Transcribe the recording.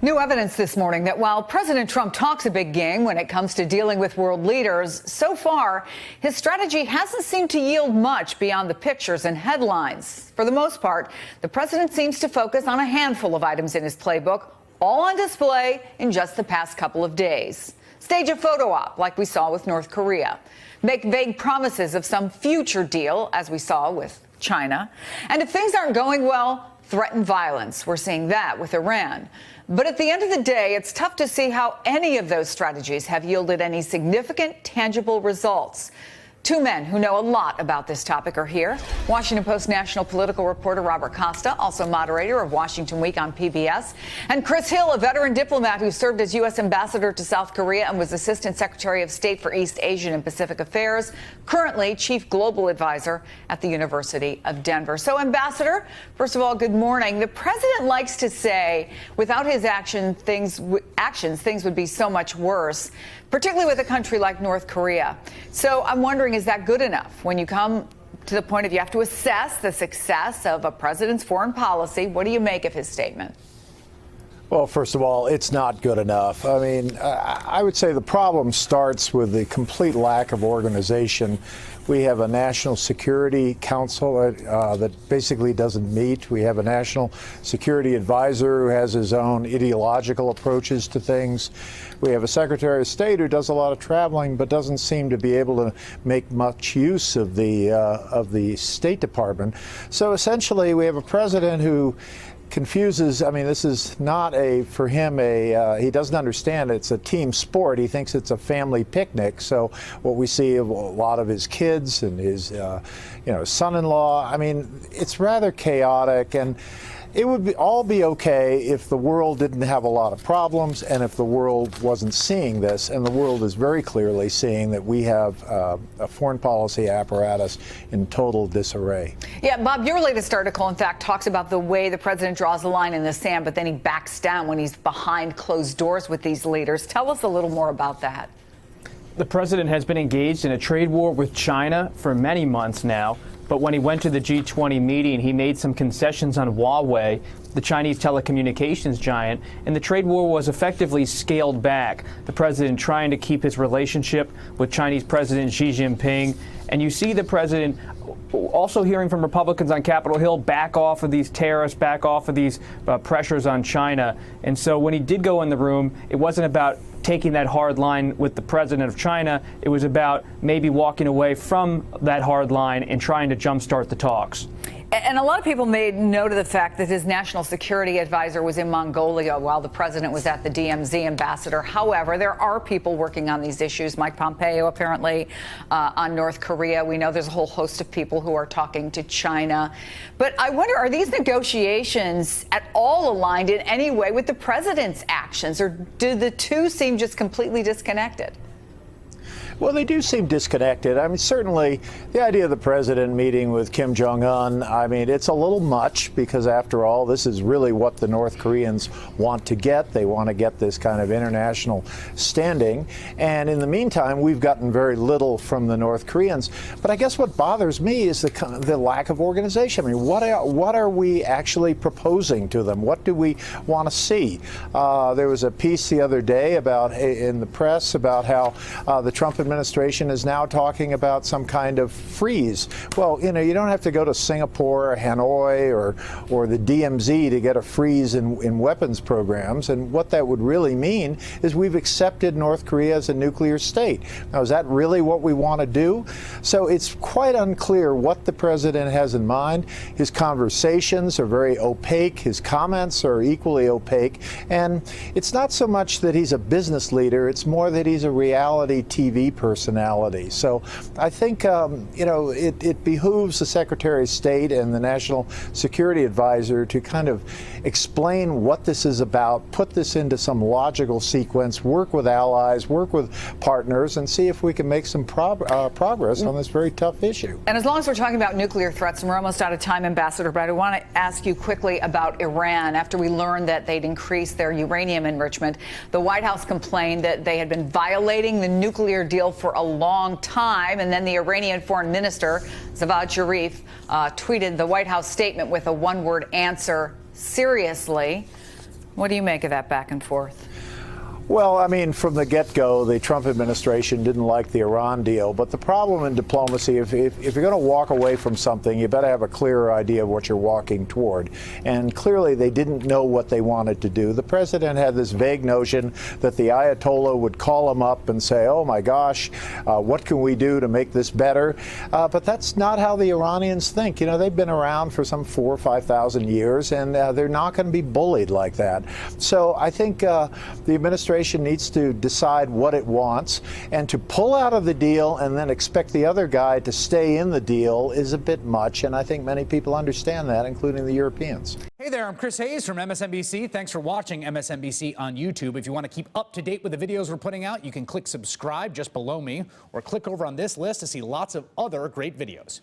New evidence this morning that while President Trump talks a big game when it comes to dealing with world leaders, so far, his strategy hasn't seemed to yield much beyond the pictures and headlines. For the most part, the president seems to focus on a handful of items in his playbook, all on display in just the past couple of days. Stage a photo op like we saw with North Korea. Make vague promises of some future deal, as we saw with China. And if things aren't going well, threaten violence. We're seeing that with Iran. But at the end of the day, it's tough to see how any of those strategies have yielded any significant, tangible results. Two men who know a lot about this topic are here. Washington Post national political reporter Robert Costa, also moderator of Washington Week on PBS, and Chris Hill, a veteran diplomat who served as U.S. ambassador to South Korea and was Assistant Secretary of State for East Asian and Pacific Affairs, currently Chief Global Advisor at the University of Denver. So, Ambassador, first of all, good morning. The president likes to say without his actions, things would be so much worse, particularly with a country like North Korea. So I'm wondering, is that good enough when you come to the point of you have to assess the success of a president's foreign policy? What do you make of his statement? Well, first of all, it's not good enough. I mean, I would say the problem starts with the complete lack of organization. We have a National Security Council that basically doesn't meet. We have a National Security Advisor who has his own ideological approaches to things. We have a Secretary of State who does a lot of traveling but doesn't seem to be able to make much use of the State Department. So essentially, we have a president who confuses. I mean, this is not for him, he doesn't understand it's a team sport. He thinks it's a family picnic. So what we see of a lot of his kids and his, son-in-law, I mean, it's rather chaotic. And it would all be okay if the world didn't have a lot of problems and if the world wasn't seeing this. And the world is very clearly seeing that we have a foreign policy apparatus in total disarray. Yeah, Bob, your latest article, in fact, talks about the way the president draws a line in the sand, but then he backs down when he's behind closed doors with these leaders. Tell us a little more about that. The president has been engaged in a trade war with China for many months now. But when he went to the G20 meeting, he made some concessions on Huawei, the Chinese telecommunications giant, and the trade war was effectively scaled back. The president trying to keep his relationship with Chinese President Xi Jinping. And you see the president also hearing from Republicans on Capitol Hill, back off of these tariffs, back off of these pressures on China. And so when he did go in the room, it wasn't about taking that hard line with the president of China. It was about maybe walking away from that hard line and trying to jumpstart the talks. And a lot of people made note of the fact that his national security advisor was in Mongolia while the president was at the DMZ ambassador. However, there are people working on these issues. Mike Pompeo, apparently, on North Korea. We know there's a whole host of people who are talking to China. But I wonder, are these negotiations at all aligned in any way with the president's actions, or do the two seem just completely disconnected? Well, they do seem disconnected. I mean, certainly the idea of the president meeting with Kim Jong-un, I mean, it's a little much because, after all, this is really what the North Koreans want to get. They want to get this kind of international standing. And in the meantime, we've gotten very little from the North Koreans. But I guess what bothers me is the lack of organization. I mean, what are we actually proposing to them? What do we want to see? There was a piece the other day in the press about how the Trump administration is now talking about some kind of freeze. Well, you don't have to go to Singapore or Hanoi or the DMZ to get a freeze in weapons programs. And what that would really mean is we've accepted North Korea as a nuclear state. Now, is that really what we want to do? So it's quite unclear what the president has in mind. His conversations are very opaque. His comments are equally opaque. And it's not so much that he's a business leader. It's more that he's a reality TV personality. So I think, it behooves the Secretary of State and the National Security Advisor to kind of explain what this is about, put this into some logical sequence, work with allies, work with partners, and see if we can make some progress on this very tough issue. And as long as we're talking about nuclear threats, and we're almost out of time, Ambassador, but I want to ask you quickly about Iran. After we learned that they'd increased their uranium enrichment, the White House complained that they had been violating the nuclear deal for a long time. And then the Iranian foreign minister, Javad Zarif, tweeted the White House statement with a one-word answer: seriously. What do you make of that back and forth? Well, I mean, from the get-go, the Trump administration didn't like the Iran deal. But the problem in diplomacy, if you're going to walk away from something, you better have a clearer idea of what you're walking toward. And clearly, they didn't know what they wanted to do. The president had this vague notion that the Ayatollah would call him up and say, oh, my gosh, what can we do to make this better? But that's not how the Iranians think. You know, they've been around for some 4,000 or 5,000 years, and they're not going to be bullied like that. So I think the administration needs to decide what it wants, and to pull out of the deal and then expect the other guy to stay in the deal is a bit much, and I think many people understand that, including the Europeans. Hey there, I'm Chris Hayes from MSNBC. Thanks for watching MSNBC on YouTube. If you want to keep up to date with the videos we're putting out, you can click subscribe just below me, or click over on this list to see lots of other great videos.